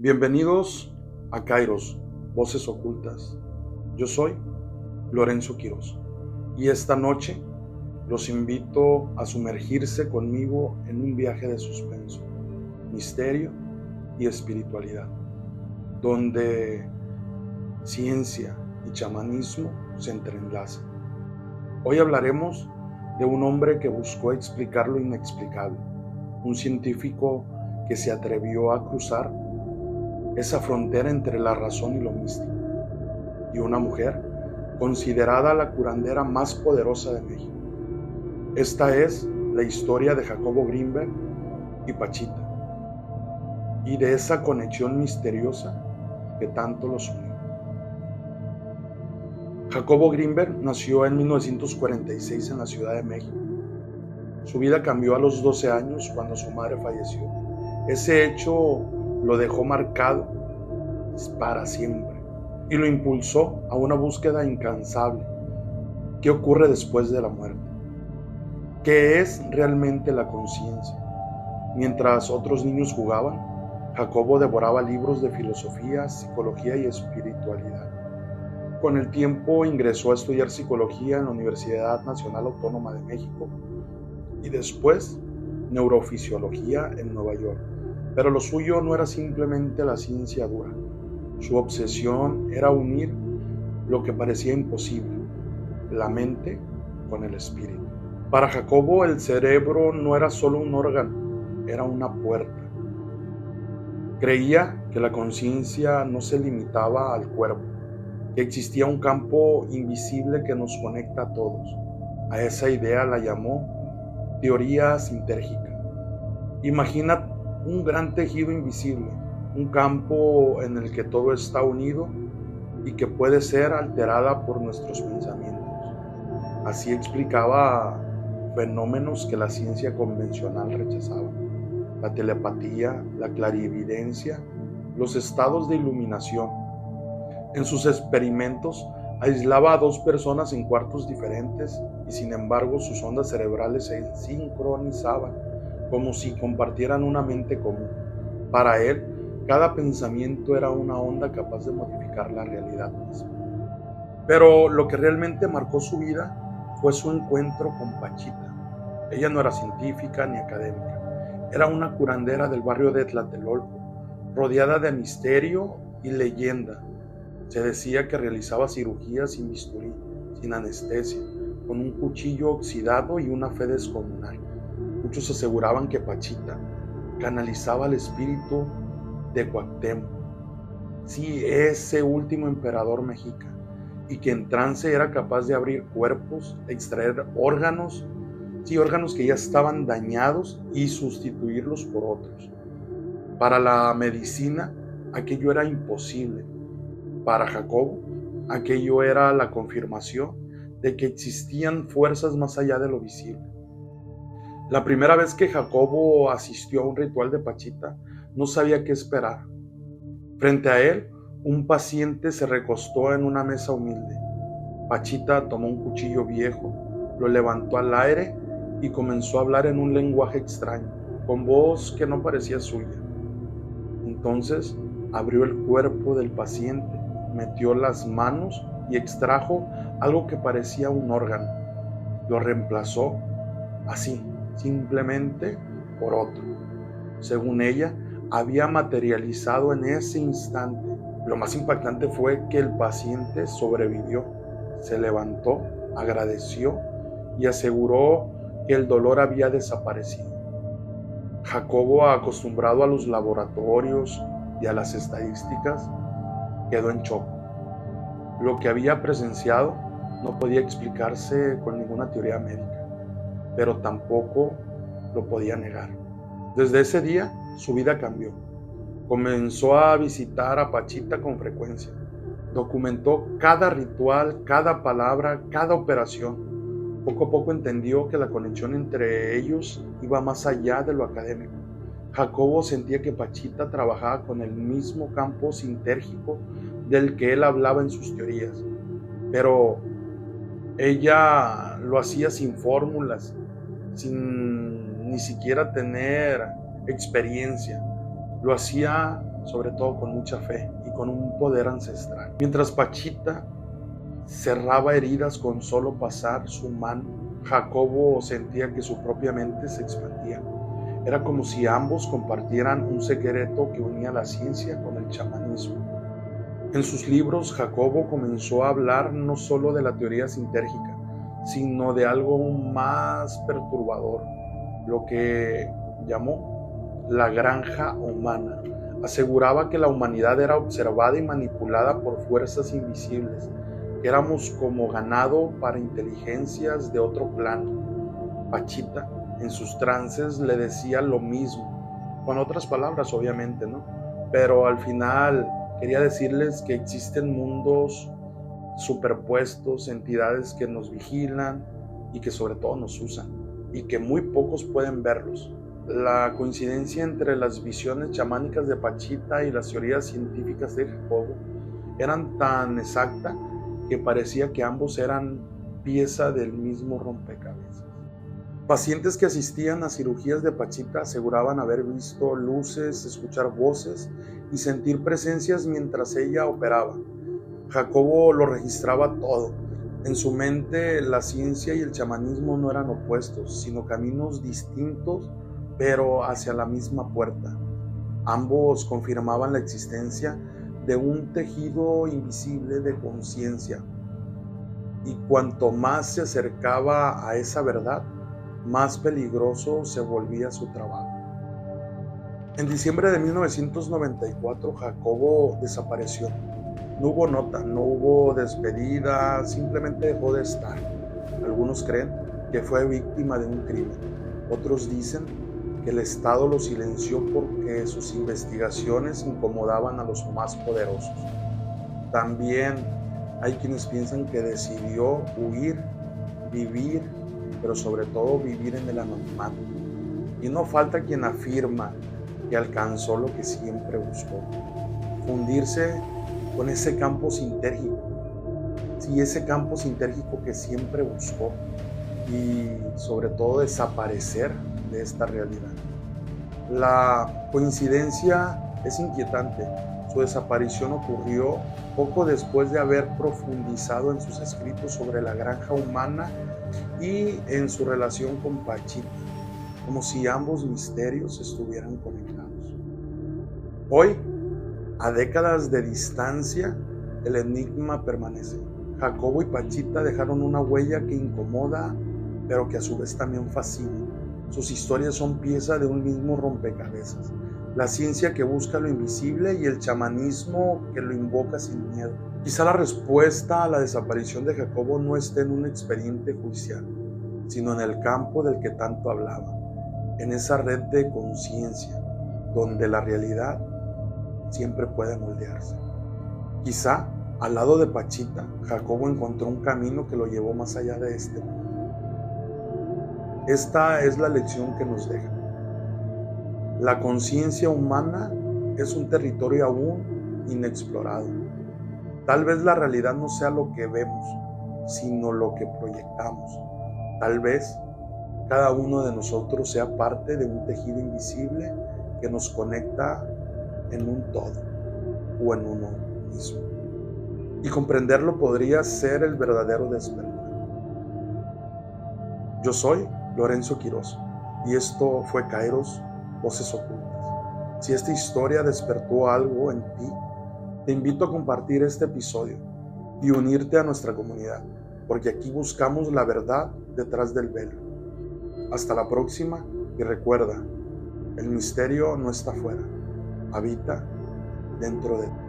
Bienvenidos a Kairos, Voces Ocultas. Yo soy Lorenzo Quiroz y esta noche los invito a sumergirse conmigo en un viaje de suspenso, misterio y espiritualidad, donde ciencia y chamanismo se entrelazan. Hoy hablaremos de un hombre que buscó explicar lo inexplicable, un científico que se atrevió a cruzar esa frontera entre la razón y lo místico, y una mujer considerada la curandera más poderosa de México. Esta es la historia de Jacobo Grinberg y Pachita, y de esa conexión misteriosa que tanto los unió. Jacobo Grinberg nació en 1946 en la Ciudad de México. Su vida cambió a los 12 años cuando su madre falleció. Ese hecho lo dejó marcado para siempre y lo impulsó a una búsqueda incansable. ¿Qué ocurre después de la muerte? ¿Qué es realmente la conciencia? Mientras otros niños jugaban, Jacobo devoraba libros de filosofía, psicología y espiritualidad. Con el tiempo ingresó a estudiar psicología en la Universidad Nacional Autónoma de México y después neurofisiología en Nueva York. Pero lo suyo no era simplemente la ciencia dura. Su obsesión era unir lo que parecía imposible, la mente con el espíritu. Para Jacobo, el cerebro no era solo un órgano, era una puerta. Creía que la conciencia no se limitaba al cuerpo, que existía un campo invisible que nos conecta a todos. A esa idea la llamó teoría sintérgica. Imagina un gran tejido invisible, un campo en el que todo está unido y que puede ser alterada por nuestros pensamientos. Así explicaba fenómenos que la ciencia convencional rechazaba: la telepatía, la clarividencia, los estados de iluminación. En sus experimentos aislaba a dos personas en cuartos diferentes y sin embargo sus ondas cerebrales se sincronizaban, como si compartieran una mente común. Para él, cada pensamiento era una onda capaz de modificar la realidad misma. Pero lo que realmente marcó su vida fue su encuentro con Pachita. Ella no era científica ni académica, era una curandera del barrio de Tlatelolco, rodeada de misterio y leyenda. Se decía que realizaba cirugías sin bisturí, sin anestesia, con un cuchillo oxidado y una fe descomunal. Muchos aseguraban que Pachita canalizaba el espíritu de Cuauhtémoc, sí, ese último emperador mexica, y que en trance era capaz de abrir cuerpos, extraer órganos, sí, órganos que ya estaban dañados y sustituirlos por otros. Para la medicina, aquello era imposible. Para Jacobo, aquello era la confirmación de que existían fuerzas más allá de lo visible. La primera vez que Jacobo asistió a un ritual de Pachita, no sabía qué esperar. Frente a él, un paciente se recostó en una mesa humilde. Pachita tomó un cuchillo viejo, lo levantó al aire y comenzó a hablar en un lenguaje extraño, con voz que no parecía suya. Entonces abrió el cuerpo del paciente, metió las manos y extrajo algo que parecía un órgano. Lo reemplazó así, simplemente por otro. Según ella, había materializado en ese instante. Lo más impactante fue que el paciente sobrevivió, se levantó, agradeció y aseguró que el dolor había desaparecido. Jacobo, acostumbrado a los laboratorios y a las estadísticas, quedó en shock. Lo que había presenciado no podía explicarse con ninguna teoría médica, pero tampoco lo podía negar. Desde ese día, su vida cambió. Comenzó a visitar a Pachita con frecuencia. Documentó cada ritual, cada palabra, cada operación. Poco a poco entendió que la conexión entre ellos iba más allá de lo académico. Jacobo sentía que Pachita trabajaba con el mismo campo sintérgico del que él hablaba en sus teorías, pero ella lo hacía sin fórmulas, sin ni siquiera tener experiencia. Lo hacía sobre todo con mucha fe y con un poder ancestral. Mientras Pachita cerraba heridas con solo pasar su mano, Jacobo sentía que su propia mente se expandía. Era como si ambos compartieran un secreto que unía la ciencia con el chamanismo. En sus libros, Jacobo comenzó a hablar no solo de la teoría sintérgica, sino de algo más perturbador, lo que llamó la granja humana. Aseguraba que la humanidad era observada y manipulada por fuerzas invisibles, que éramos como ganado para inteligencias de otro plano. Pachita, en sus trances, le decía lo mismo, con otras palabras obviamente, ¿no? Pero al final quería decirles que existen mundos superpuestos, entidades que nos vigilan y que sobre todo nos usan, y que muy pocos pueden verlos. La coincidencia entre las visiones chamánicas de Pachita y las teorías científicas de Jacobo eran tan exacta que parecía que ambos eran pieza del mismo rompecabezas. Pacientes que asistían a cirugías de Pachita aseguraban haber visto luces, escuchar voces y sentir presencias mientras ella operaba. Jacobo lo registraba todo. En su mente, la ciencia y el chamanismo no eran opuestos, sino caminos distintos, pero hacia la misma puerta. Ambos confirmaban la existencia de un tejido invisible de conciencia. Y cuanto más se acercaba a esa verdad, más peligroso se volvía su trabajo. En diciembre de 1994, Jacobo desapareció. No hubo nota, no hubo despedida, simplemente dejó de estar. Algunos creen que fue víctima de un crimen. Otros dicen que el Estado lo silenció porque sus investigaciones incomodaban a los más poderosos. También hay quienes piensan que decidió huir, vivir, pero sobre todo vivir en el anonimato. Y no falta quien afirma que alcanzó lo que siempre buscó: fundirse con ese campo sintérgico, sí, ese campo sintérgico que siempre buscó, y sobre todo desaparecer de esta realidad. La coincidencia es inquietante. Su desaparición ocurrió poco después de haber profundizado en sus escritos sobre la granja humana y en su relación con Pachita, como si ambos misterios estuvieran conectados. Hoy, a décadas de distancia, el enigma permanece. Jacobo y Pachita dejaron una huella que incomoda, pero que a su vez también fascina. Sus historias son pieza de un mismo rompecabezas. La ciencia que busca lo invisible y el chamanismo que lo invoca sin miedo. Quizá la respuesta a la desaparición de Jacobo no esté en un expediente judicial, sino en el campo del que tanto hablaba, en esa red de conciencia, donde la realidad siempre puede moldearse. Quizá, al lado de Pachita, Jacobo encontró un camino que lo llevó más allá de este mundo. Esta es la lección que nos deja. La conciencia humana es un territorio aún inexplorado. Tal vez la realidad no sea lo que vemos, sino lo que proyectamos. Tal vez cada uno de nosotros sea parte de un tejido invisible que nos conecta en un todo o en uno mismo. Y comprenderlo podría ser el verdadero despertar. Yo soy Lorenzo Quiroz y esto fue Kairos, Voces Ocultas. Si esta historia despertó algo en ti, te invito a compartir este episodio y unirte a nuestra comunidad, porque aquí buscamos la verdad detrás del velo. Hasta la próxima y recuerda, el misterio no está afuera, habita dentro de ti.